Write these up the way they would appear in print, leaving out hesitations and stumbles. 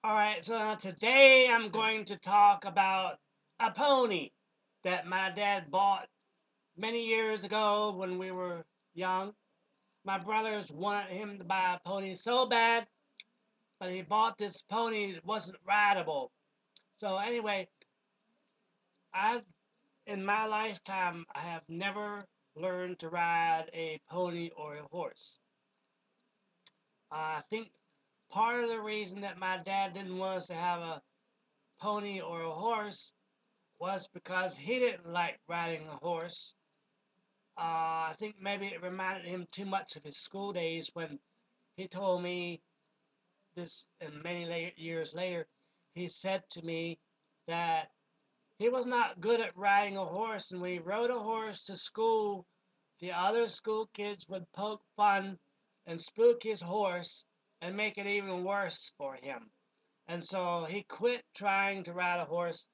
Alright, so now today I'm going to talk about a pony that my dad bought many years ago when we were young. My brothers wanted him to buy a pony so bad, but he bought this pony that wasn't rideable. So anyway, I in my lifetime I have never learned to ride a pony or a horse. I think part of the reason that my dad didn't want us to have a pony or a horse was because he didn't like riding a horse. I think maybe it reminded him too much of his school days when he told me this, and years later, he said to me that he was not good at riding a horse, and when he rode a horse to school, the other school kids would poke fun and spook his horse and make it even worse for him. And so he quit trying to ride a horse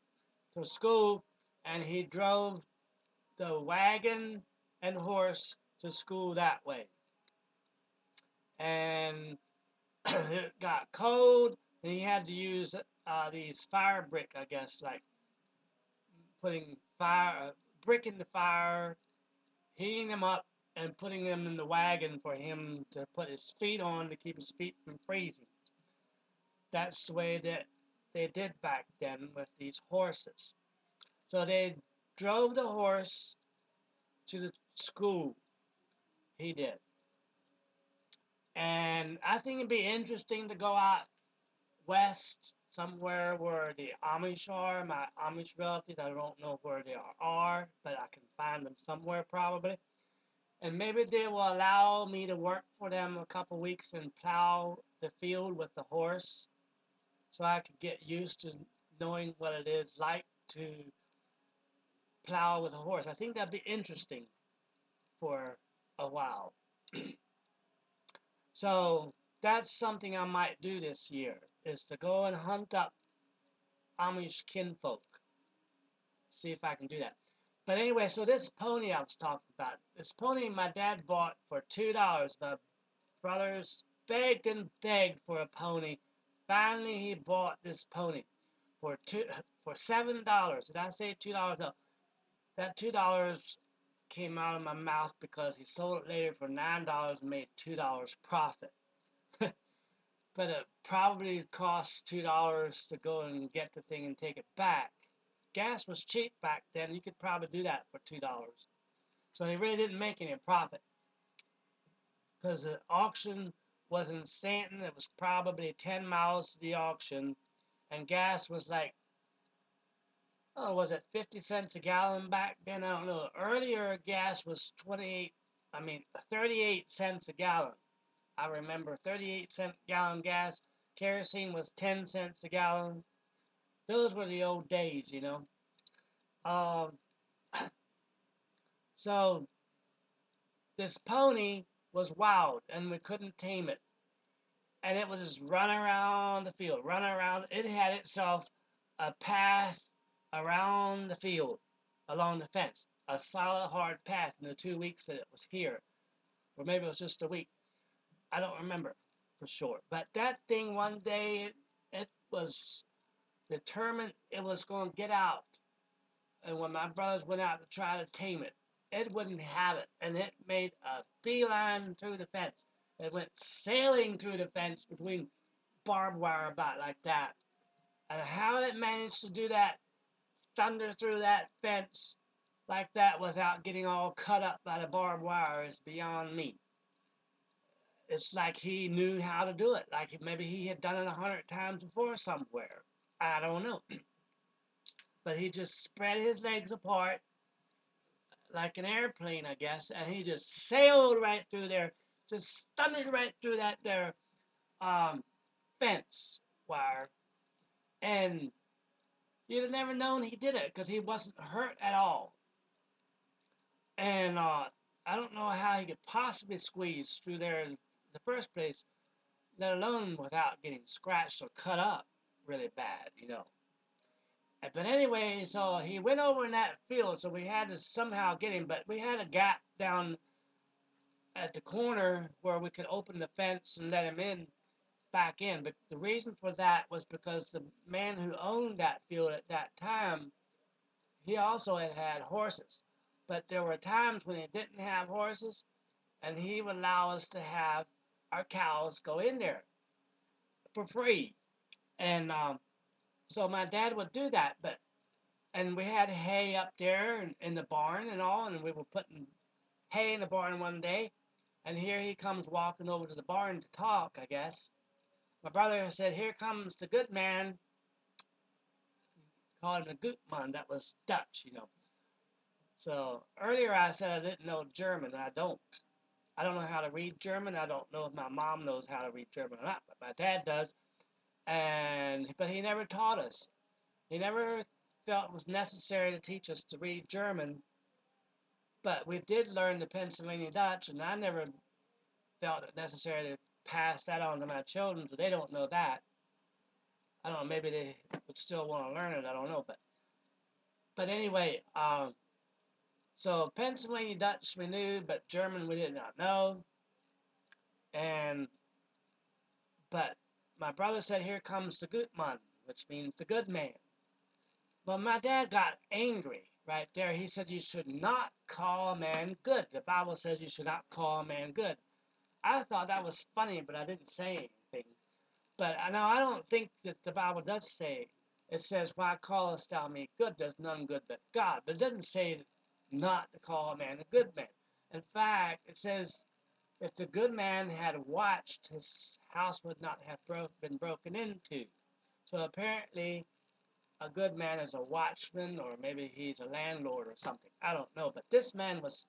to school, and he drove the wagon and horse to school that way. And it got cold, and he had to use these fire brick, I guess, like putting brick in the fire, heating them up, and putting them in the wagon for him to put his feet on to keep his feet from freezing. That's the way that they did back then with these horses. So they drove the horse to the school. He did. And I think it'd be interesting to go out west, somewhere where the Amish are. My Amish relatives, I don't know where they are, but I can find them somewhere probably. And maybe they will allow me to work for them a couple weeks and plow the field with the horse so I could get used to knowing what it is like to plow with a horse. I think that'd be interesting for a while. So that's something I might do this year is to go and hunt up Amish kinfolk. See if I can do that. But anyway, so this pony I was talking about, this pony my dad bought for $2. My brothers begged and begged for a pony. Finally, he bought this pony for $7. Did I say $2? No, that $2 came out of my mouth because he sold it later for $9 and made $2 profit. But it probably cost $2 to go and get the thing and take it back. Gas was cheap back then. You could probably do that for $2. So he really didn't make any profit because the auction was in Stanton. It was probably 10 miles to the auction, and gas was like, oh, was it 50 cents a gallon back then? I don't know. Earlier, gas was 38 cents a gallon. I remember 38-cent gallon gas. Kerosene was 10 cents a gallon. Those were the old days, you know. Um, so this pony was wild, and we couldn't tame it. And it was just running around the field, running around. It had itself a path around the field, along the fence, a solid, hard path in the 2 weeks that it was here. Or maybe it was just a week. I don't remember for sure. But that thing one day, it was determined it was going to get out. And when my brothers went out to try to tame it, it wouldn't have it. And it made a beeline through the fence. It went sailing through the fence between barbed wire about like that. And how it managed to do that, thunder through that fence like that without getting all cut up by the barbed wire is beyond me. It's like he knew how to do it. Like maybe he had done it 100 times before somewhere. I don't know. But he just spread his legs apart like an airplane, I guess, and he just sailed right through there, just thundered right through that there um, fence wire, and you'd have never known he did it because he wasn't hurt at all. And I don't know how he could possibly squeeze through there in the first place, let alone without getting scratched or cut up really bad, you know. But anyway, so he went over in that field, so we had to somehow get him, but we had a gap down at the corner where we could open the fence and let him in. back in. But the reason for that was because the man who owned that field at that time, he also had horses. But there were times when he didn't have horses, and he would allow us to have our cows go in there for free. And so my dad would do that. And we had hay up there in the barn and all, and we were putting hay in the barn one day, and here he comes walking over to the barn to talk, I guess. My brother said, "Here comes the good man." Called him the Gutmann. That was Dutch. So earlier I said I didn't know German. I don't. I don't know how to read German. I don't know if my mom knows how to read German or not, but my dad does. But he never taught us. He never felt it was necessary to teach us to read German. But we did learn the Pennsylvania Dutch, and I never felt it necessary to pass that on to my children, so they don't know that. I don't know. Maybe they would still want to learn it. I don't know. But anyway, so Pennsylvania Dutch we knew, but German we did not know. And but my brother said, "Here comes the Gutmann," which means the good man. Well, my dad got angry right there. He said, "You should not call a man good. The Bible says you should not call a man good." I thought that was funny, but I didn't say anything. But now I don't think that the Bible does say it says, "Why callest thou me good? There's none good but God." But it doesn't say not to call a man a good man. In fact, it says if the good man had watched, his house would not have been broken into. So apparently, a good man is a watchman, or maybe he's a landlord or something. I don't know. But this man was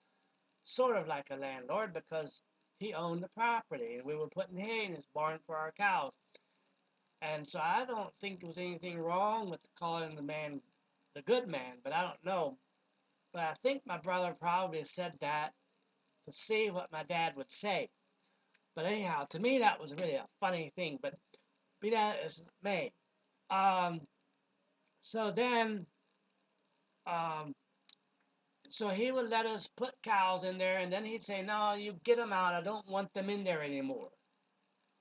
sort of like a landlord because he owned the property, and we were putting hay in his barn for our cows. And so I don't think there was anything wrong with calling the man the good man, but I don't know. But I think my brother probably said that to see what my dad would say. But anyhow, to me that was really a funny thing. But be that as it may, um, so then, um, so he would let us put cows in there, and then he'd say, "No, you get them out. I don't want them in there anymore."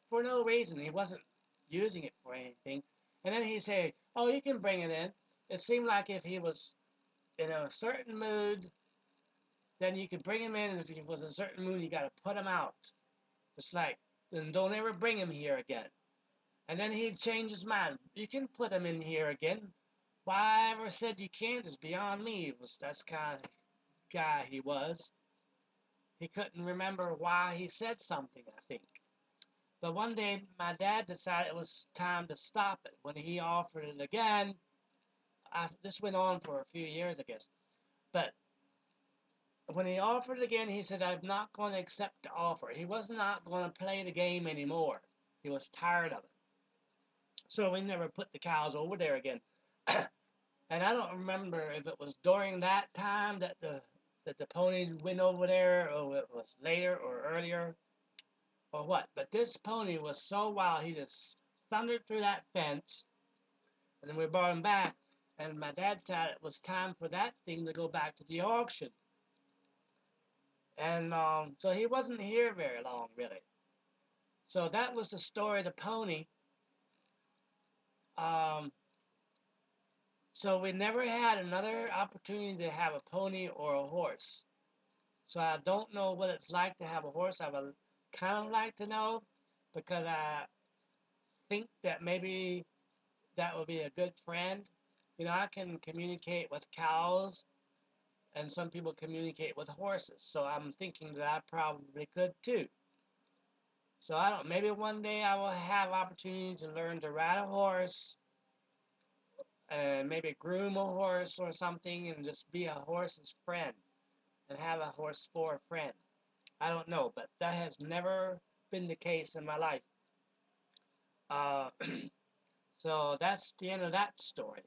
For no reason. He wasn't using it for anything. And then he'd say, "Oh, you can bring it in." It seemed like if he was in a certain mood, then you could bring him in. And if he was in a certain mood, you got to put him out. It's like, then don't ever bring him here again. And then he'd change his mind. You can put him in here again. Why I ever said you can't is beyond me. That's the kind of guy he was. He couldn't remember why he said something, I think. But one day, my dad decided it was time to stop it. When he offered it again, this went on for a few years, I guess. But when he offered it again, he said, "I'm not going to accept the offer." He was not going to play the game anymore. He was tired of it. So we never put the cows over there again. And I don't remember if it was during that time that the pony went over there, or it was later or earlier or what. But this pony was so wild, he just thundered through that fence, and then we brought him back. And my dad said it was time for that thing to go back to the auction. And so he wasn't here very long, really. So that was the story of the pony. Um, so we never had another opportunity to have a pony or a horse. So I don't know what it's like to have a horse. I would kind of like to know because I think that maybe that would be a good friend. I can communicate with cows, and some people communicate with horses. So I'm thinking that I probably could too. So I don't. Maybe one day I will have opportunity to learn to ride a horse, and maybe groom a horse or something, and just be a horse's friend, and have a horse for a friend. I don't know, but that has never been the case in my life. Uh, so that's the end of that story.